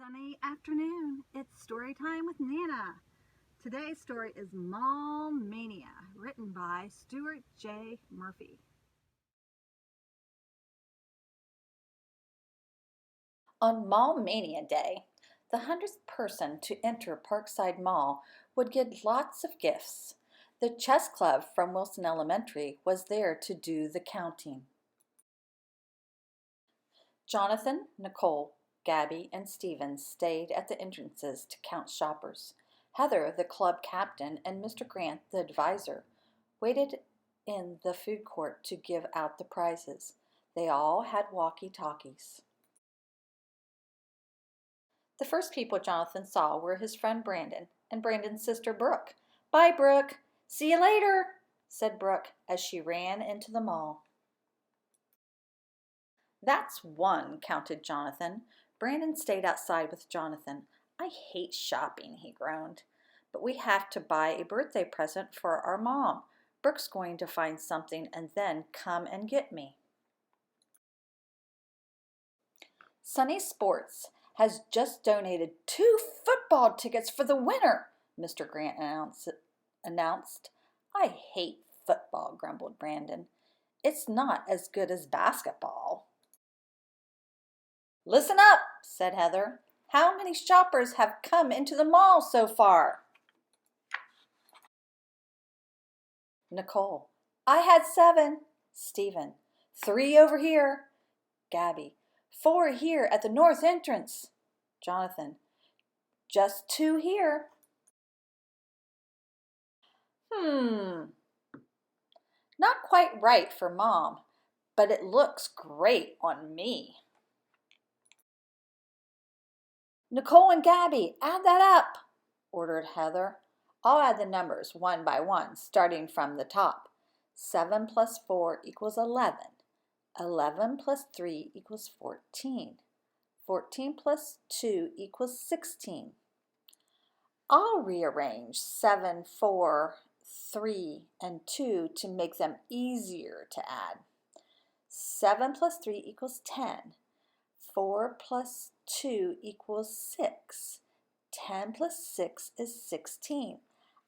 sunny afternoon. It's story time with Nana. Today's story is Mall Mania, written by Stuart J. Murphy. On Mall Mania Day, the 100th person to enter Parkside Mall would get lots of gifts. The chess club from Wilson Elementary was there to do the counting. Jonathan, Nicole, Gabby, and Stephen stayed at the entrances to count shoppers. Heather, the club captain, and Mr. Grant, the advisor, waited in the food court to give out the prizes. They all had walkie-talkies. The first people Jonathan saw were his friend Brandon and Brandon's sister Brooke. "Bye, Brooke. See you later," said Brooke as she ran into the mall. "That's one," counted Jonathan. Brandon stayed outside with Jonathan. "I hate shopping," he groaned. "But we have to buy a birthday present for our mom. Brooke's going to find something and then come and get me." Sunny Sports has just donated 2 football tickets for the winner, Mr. Grant announced. "I hate football," grumbled Brandon. "It's not as good as basketball." "Listen up," said Heather. "How many shoppers have come into the mall so far?" Nicole: "I had 7. Stephen: 3 over here. Gabby: 4 here at the north entrance. Jonathan: "Just 2 here." Not quite right for Mom, but it looks great on me." "Nicole and Gabby, add that up," ordered Heather. "I'll add the numbers one by one, starting from the top. 7 plus 4 equals 11. 11 plus 3 equals 14. 14 plus 2 equals 16. I'll rearrange 7, 4, 3, and 2 to make them easier to add. 7 plus 3 equals 10. 4 plus 2 equals 6. 10 plus 6 is 16.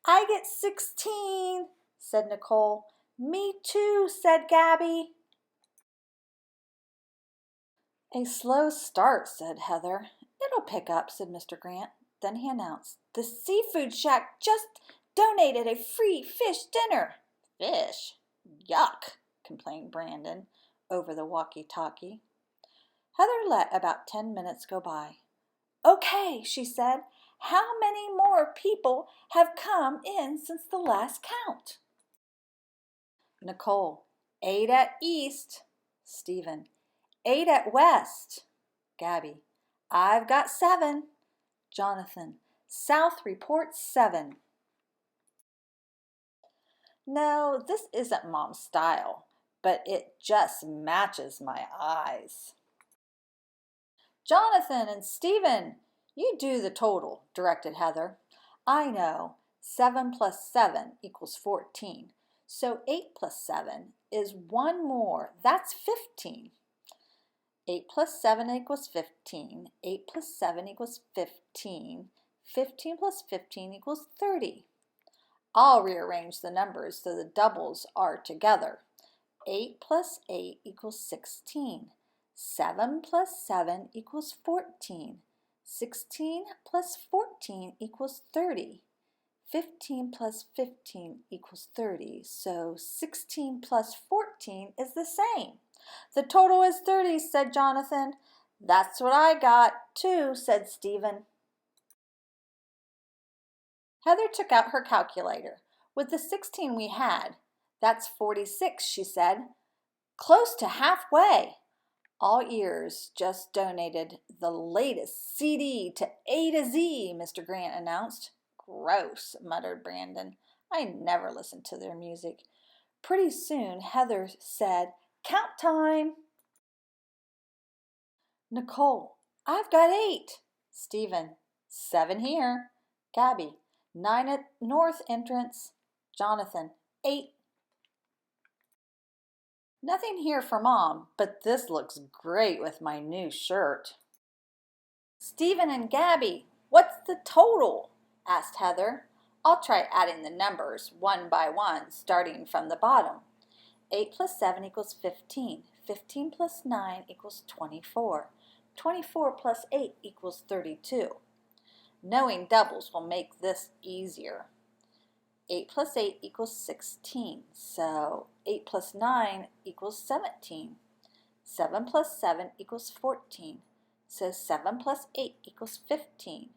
"I get 16, said Nicole. "Me too," said Gabby. "A slow start," said Heather. "It'll pick up," said Mr. Grant. Then he announced, "The Seafood Shack just donated a free fish dinner." "Fish? Yuck," complained Brandon over the walkie-talkie. Heather let about 10 minutes go by. "Okay," she said. "How many more people have come in since the last count?" Nicole: 8 at East. Stephen: 8 at West. Gabby: "I've got 7. Jonathan: "South reports 7. "No, this isn't Mom's style, but it just matches my eyes." "Jonathan and Stephen, you do the total," directed Heather. "I know. 7 plus 7 equals 14. So 8 plus 7 is 1 more. That's 15. 8 plus 7 equals 15. 8 plus 7 equals 15. 15 plus 15 equals 30. I'll rearrange the numbers so the doubles are together. 8 plus 8 equals 16. 7 plus 7 equals 14. 16 plus 14 equals 30. 15 plus 15 equals 30. So 16 plus 14 is the same. "The total is 30, said Jonathan. "That's what I got, too," said Stephen. Heather took out her calculator. "With the 16 we had, that's 46, she said. "Close to halfway." "All ears just donated the latest CD to A to Z," Mr. Grant announced. "Gross," muttered Brandon. "I never listen to their music." Pretty soon Heather said, "Count time." Nicole: "I've got 8. Stephen: 7 here. Gabby: 9 at north entrance. Jonathan: 8. "Nothing here for Mom, but this looks great with my new shirt." Stephen and Gabby, what's the total? Asked Heather. I'll try adding the numbers one by one, starting from the bottom. 8 plus 7 equals 15. 15 plus 9 equals 24. 24 plus 8 equals 32. Knowing doubles will make this easier. 8 plus 8 equals 16, so 8 plus 9 equals 17. 7 plus 7 equals 14, so 7 plus 8 equals 15.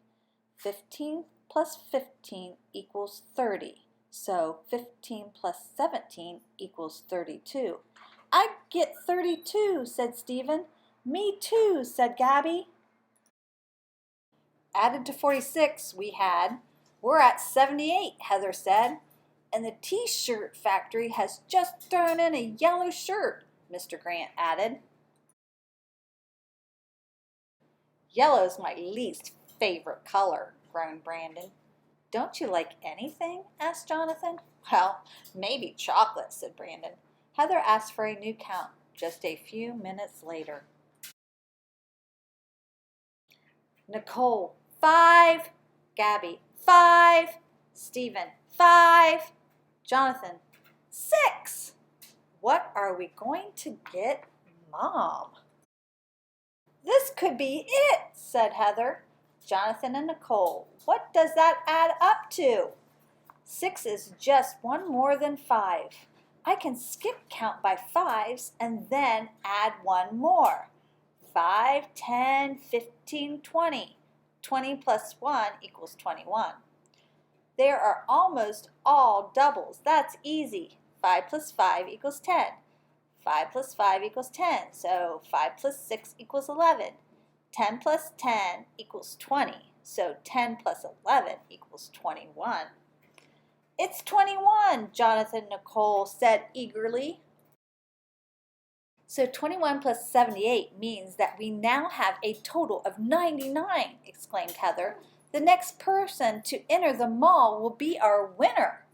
15 plus 15 equals 30, so 15 plus 17 equals 32. I get 32, said Stephen. Me too, said Gabby. Added to 46, we're at 78, Heather said. And the t-shirt factory has just thrown in a yellow shirt, Mr. Grant added. Yellow's my least favorite color, groaned Brandon. Don't you like anything? Asked Jonathan. Well, maybe chocolate, said Brandon. Heather asked for a new count just a few minutes later. Nicole, 5. Gabby, 5. Stephen, 5. Jonathan, 6. What are we going to get Mom? This could be it, said Heather. Jonathan and Nicole, what does that add up to? 6 is just one more than 5. I can skip count by 5s and then add one more. 5, 10, 15, 20. 20 plus 1 equals 21. There are almost all doubles. That's easy. 5 plus 5 equals 10. 5 plus 5 equals 10. So 5 plus 6 equals 11. 10 plus 10 equals 20. So 10 plus 11 equals 21. It's 21, Jonathan and Nicole said eagerly. So 21 plus 78 means that we now have a total of 99, exclaimed Heather. The next person to enter the mall will be our winner.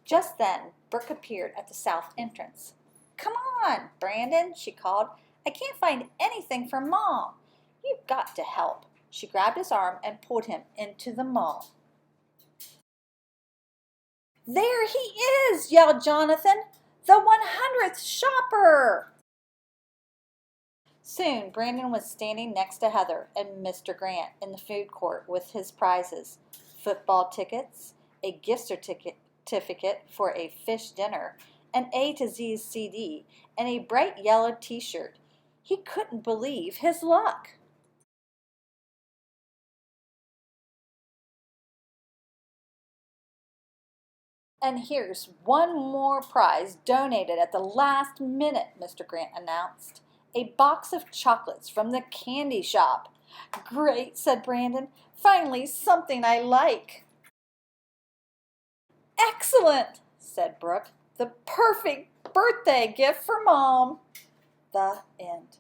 Just then, Brooke appeared at the south entrance. Come on, Brandon, she called. I can't find anything for Mom. You've got to help. She grabbed his arm and pulled him into the mall. There he is, yelled Jonathan, the 100th shopper. Soon, Brandon was standing next to Heather and Mr. Grant in the food court with his prizes: football tickets, a gift certificate for a fish dinner, an A to Z's CD, and a bright yellow t-shirt. He couldn't believe his luck. And here's one more prize donated at the last minute, Mr. Grant announced. A box of chocolates from the candy shop. Great, said Brandon. Finally, something I like. Excellent, said Brooke. The perfect birthday gift for Mom. The end.